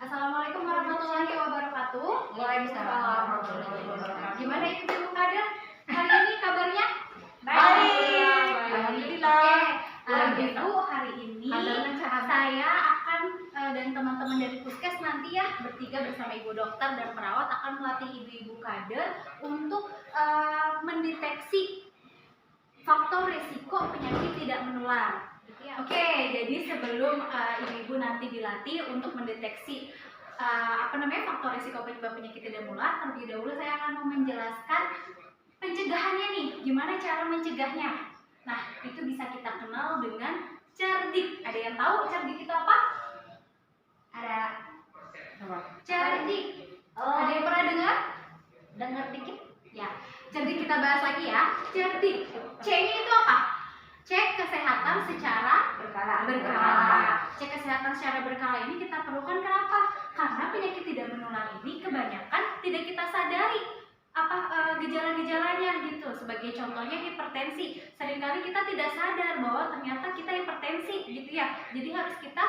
Assalamualaikum warahmatullahi wabarakatuh. Waalaikumsalam warahmatullahi wabarakatuh. Gimana Ibu Kader? Hari ini kabarnya? Baik. Alhamdulillah. Ibu, hari ini saya akan dan teman-teman dari Puskes nanti ya bertiga bersama Ibu dokter dan perawat akan melatih ibu-ibu kader untuk mendeteksi faktor risiko penyakit tidak menular. Oke, jadi sebelum ibu-ibu nanti dilatih untuk mendeteksi faktor risiko penyebab penyakit tidak menular, terlebih dahulu saya akan menjelaskan pencegahannya nih, gimana cara mencegahnya. Nah, itu bisa kita kenal dengan cerdik. Ada yang tahu cerdik itu apa? Ada. Cerdik. Ada yang pernah dengar? Dengar dikit? Ya. Cerdik kita bahas lagi ya. Cerdik. C-nya itu apa? Cek kesehatan secara berkala. Cek kesehatan secara berkala ini kita perlukan kenapa? Karena penyakit tidak menular ini kebanyakan tidak kita sadari gejala-gejalanya gitu. Sebagai contohnya hipertensi. Seringkali kita tidak sadar bahwa ternyata kita hipertensi gitu ya. Jadi harus kita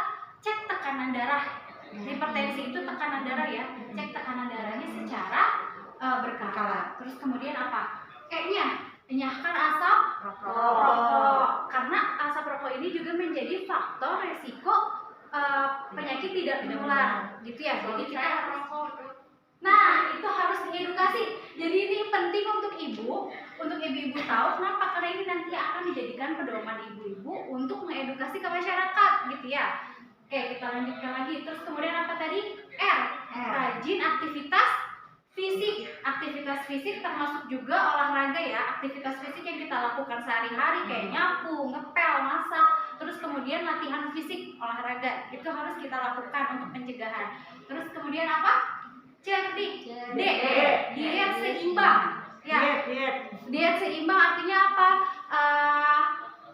cek tekanan darah. Hipertensi itu tekanan darah ya. Cek tekanan darahnya secara berkala. Terus kemudian apa? E-nya, enyahkan asap rokok. Karena asap rokok ini juga menjadi faktor resiko penyakit tidak menular gitu ya. Jadi kita nah, itu harus diedukasi. Jadi ini penting untuk ibu-ibu tahu kenapa, karena ini nanti akan dijadikan pedoman ibu-ibu untuk mengedukasi ke masyarakat gitu ya. Oke, kita lanjutkan lagi. Terus kemudian apa tadi? R. Rajin aktivitas fisik. Aktivitas fisik termasuk juga olahraga ya. Aktivitas fisik yang kita lakukan sehari-hari kayak nyapu, ngepel, masak, terus kemudian latihan fisik, olahraga. Itu harus kita lakukan untuk pencegahan. Terus kemudian apa? Cerdik. D. Diet seimbang. Ya. Diet seimbang artinya apa?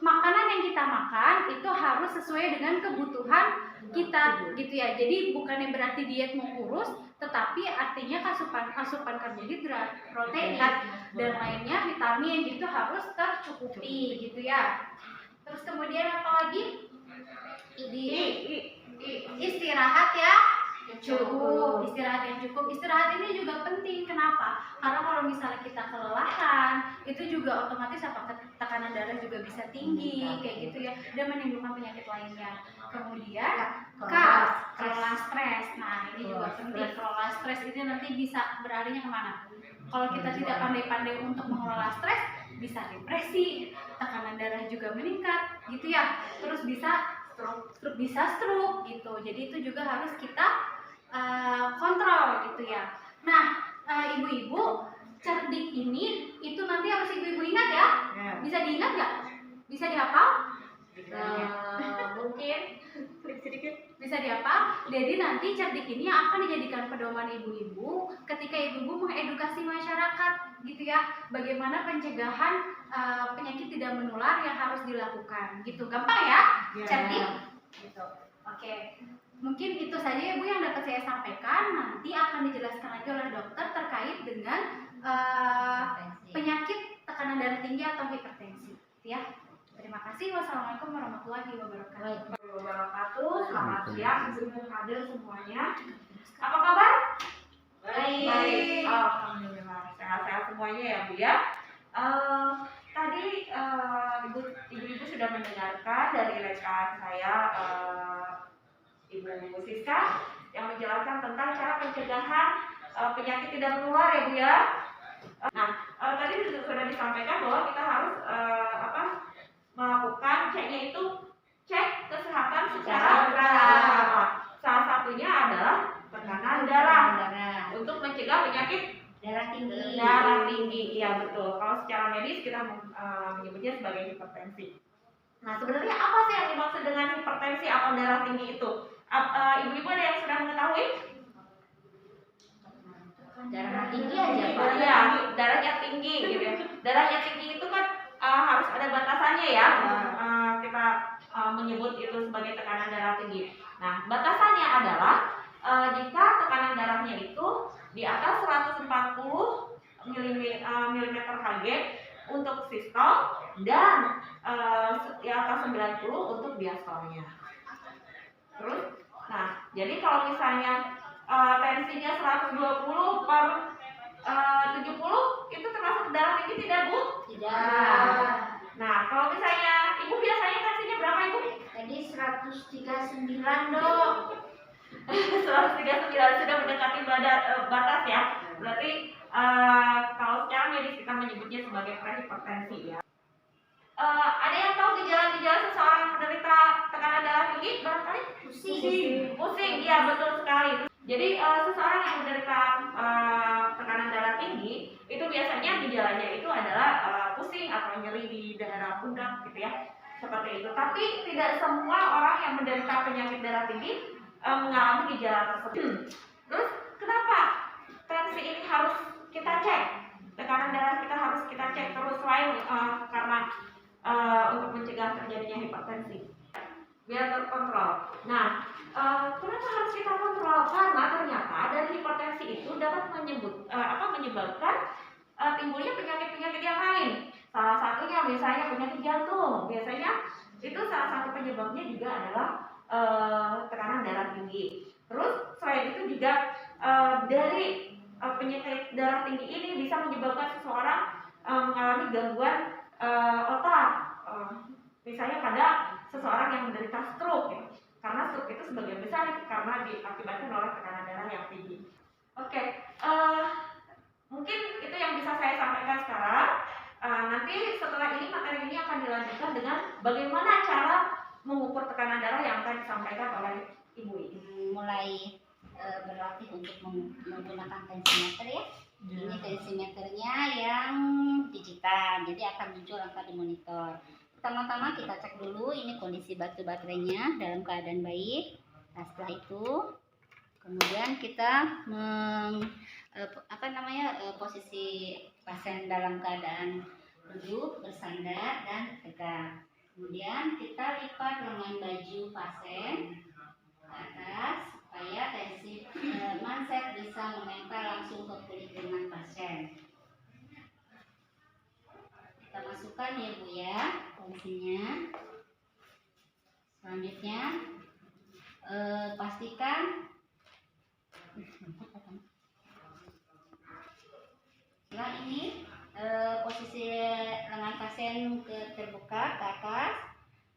Makanan yang kita makan itu harus sesuai dengan kebutuhan kita gitu ya. Jadi bukannya berarti diet mau kurus, tetapi artinya asupan karbohidrat, protein dan lainnya, vitamin itu harus tercukupi gitu ya. Terus kemudian apa lagi? Istirahat ya cukup. Istirahat yang cukup. Istirahat ini juga penting. Kenapa? Karena kalau misalnya kita kelelahan, itu juga otomatis tekanan darah juga bisa tinggi kayak gitu ya, dan menimbulkan penyakit lainnya. Kemudian kelola stres. Nah, ini juga penting. Kelola stres ini nanti bisa beralihnya kemana? Kalau kita tidak pandai-pandai untuk mengelola stres, bisa depresi, tekanan darah juga meningkat gitu ya. Terus bisa stroke gitu. Jadi itu juga harus kita kontrol gitu ya. Nah, ibu-ibu, cerdik ini itu nanti harus ibu-ibu ingat ya. Bisa diingat nggak? Bisa dihafal? Mungkin sedikit bisa dihafal. Jadi nanti cerdik ini akan dijadikan pedoman ibu-ibu ketika ibu-ibu mengedukasi masyarakat gitu ya. Bagaimana pencegahan penyakit tidak menular yang harus dilakukan gitu. Gampang ya? Cerdik gitu. Oke. Mungkin itu saja ya Bu yang dapat saya sampaikan. Nanti akan dijelaskan lagi oleh dokter terkait dengan penyakit tekanan darah tinggi atau hipertensi ya. Terima kasih. Wassalamualaikum warahmatullahi wabarakatuh. Selamat siang ibu kader semuanya. Apa kabar? Baik. Alhamdulillah sehat-sehat semuanya ya Bu ya. Tadi ibu-ibu sudah mendengarkan dari rekan saya Ibu Siska yang menjelaskan tentang cara pencegahan penyakit tidak menular ya Bu ya. Tadi sudah disampaikan bahwa kita harus melakukan ceknya itu cek kesehatan secara berkala. Salah satunya adalah tekanan darah untuk mencegah penyakit darah tinggi. Iya betul. Kalau secara medis kita menyebutnya sebagai hipertensi. Nah, sebenarnya apa sih yang dimaksud dengan hipertensi atau darah tinggi itu? Ibu-ibu ada yang sudah mengetahui? Darah tinggi aja Pak. Iya, darahnya tinggi gitu ya. Darahnya tinggi itu kan harus ada batasannya ya. Kita menyebut itu sebagai tekanan darah tinggi. Nah, batasannya adalah jika tekanan darahnya itu di atas 140 mm Hg untuk sistol dan di atas 90 untuk diastolnya. Terus, nah Jadi kalau misalnya tensinya 120 per 70 itu termasuk darah tinggi tidak, Bu? Tidak. Nah, kalau misalnya Ibu biasanya tensinya berapa, Ibu? Tadi 139 dong. 139 sudah mendekati batas ya. Berarti kalau secara medis kita menyebutnya sebagai prehipertensi ya. Ada yang tahu gejala-gejala seseorang yang menderita tekanan darah tinggi? Barangkali pusing, iya betul sekali. Jadi seseorang yang menderita tekanan darah tinggi itu biasanya gejalanya itu adalah pusing atau nyeri di daerah pundak gitu ya, seperti itu. Tapi tidak semua orang yang menderita penyakit darah tinggi mengalami gejala tersebut. Terus kenapa tensi ini harus kita cek? Tekanan darah kita harus kita cek terus selain karena untuk mencegah terjadinya hipertensi biar terkontrol. Nah, kenapa harus kita kontrol? Karena ternyata dari hipertensi itu dapat menyebabkan timbulnya penyakit-penyakit yang lain. Salah satunya misalnya penyakit jantung. Biasanya itu salah satu penyebabnya juga adalah tekanan darah tinggi. Terus selain itu juga dari penyakit darah tinggi ini bisa menyebabkan seseorang mengalami gangguan otak, misalnya pada seseorang yang menderita stroke gitu. Karena stroke itu sebagian besar karena diakibatkan oleh tekanan darah yang tinggi. Oke, mungkin itu yang bisa saya sampaikan sekarang. Nanti setelah ini materi ini akan dilanjutkan dengan bagaimana cara mengukur tekanan darah yang akan disampaikan oleh Ibu ini. Mulai berlatih untuk menggunakan tensimeter ya. Ini tensimeternya yang digital, jadi akan muncul angka di monitor. Pertama-tama kita cek dulu ini kondisi batu baterainya dalam keadaan baik. Nah, setelah itu kemudian kita posisi pasien dalam keadaan duduk, bersandar dan tegak. Kemudian kita lipat lengan baju pasien ke atas supaya tensi manset bisa menempel langsung ke kulit lengan pasien. Kita masukkan ya Bu ya tensinya. Selanjutnya pastikan setelah ini posisi lengan pasien terbuka ke atas,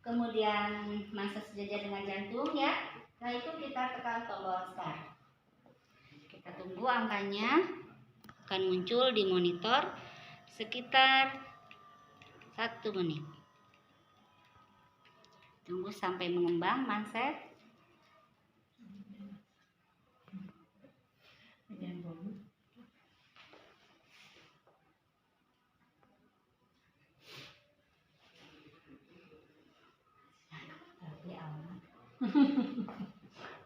kemudian masa sejajar dengan jantung ya. Setelah itu kita tekan tombol start. Kita tunggu angkanya akan muncul di monitor sekitar 1 menit. Tunggu sampai mengembang manset.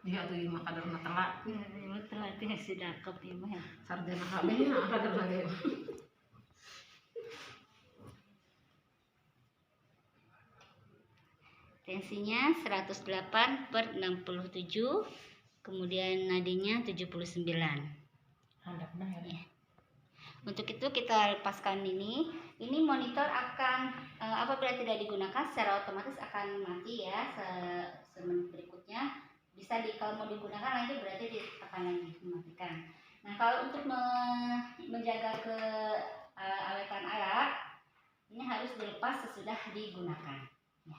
Dia tuh mah kadar telak. Iya, telat ya sudah kepimah. Sarjana KB nya kadar lagi. Tensinya 108/67, kemudian nadinya 79. Handapna ya. Untuk itu kita lepaskan ini monitor akan apabila tidak digunakan secara otomatis akan mati ya semenit berikutnya. Bisa kalau mau digunakan lagi berarti ditekan lagi mematikan. Nah, kalau untuk menjaga keawetan alat ini harus dilepas sesudah digunakan.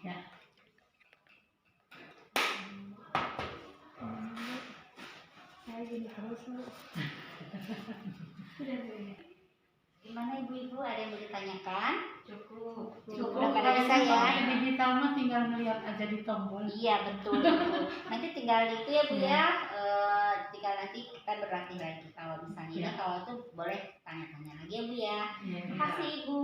Ya. Saya jadi terus Bu. Gimana ibu-ibu, ada yang mau ditanyakan? Cukup. Cukup pada bisa ya. Digital mah tinggal melihat aja di tombol. Iya betul. Nanti tinggal itu ya Bu ya. Tinggal nanti kita berlatih lagi. Kalau misalnya kalau tuh boleh tanya-tanya lagi ya Bu ya. Iya. Terima kasih Ibu.